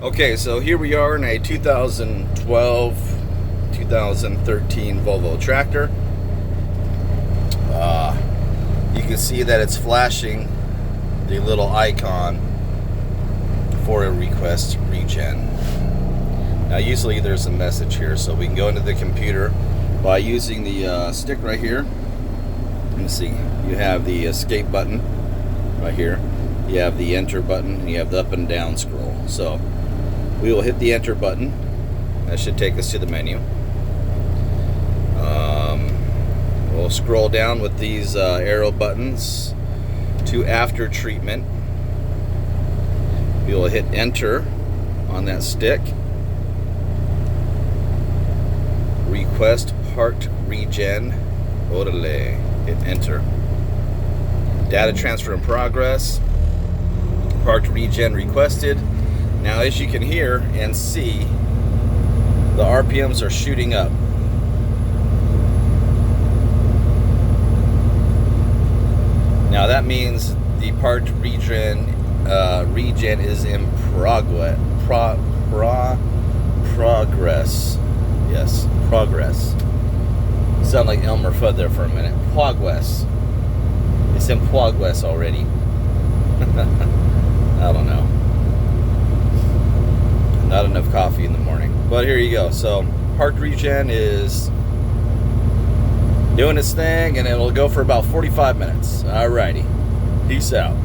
Okay, so here we are in a 2012, 2013 Volvo tractor. You can see that it's flashing the little icon for a request regen. Now usually there's a message here, so we can go into the computer by using the stick right here. You can see you have the escape button right here, you have the enter button, and you have the up and down scroll. So we will hit the enter button. That should take us to the menu. We'll scroll down with these arrow buttons to after treatment. We will hit enter on that stick. Request part regen. Orale. Hit enter. Data transfer in progress. Part regen requested. Now, as you can hear and see, the RPMs are shooting up. Now that means the part regen is in progress. Progress. Yes, progress. Sound like Elmer Fudd there for a minute. Progress. It's in progress already. I don't know. Not enough coffee in the morning. But here you go. So part regen is doing its thing, and it'll go for about 45 minutes. Alrighty. Peace out.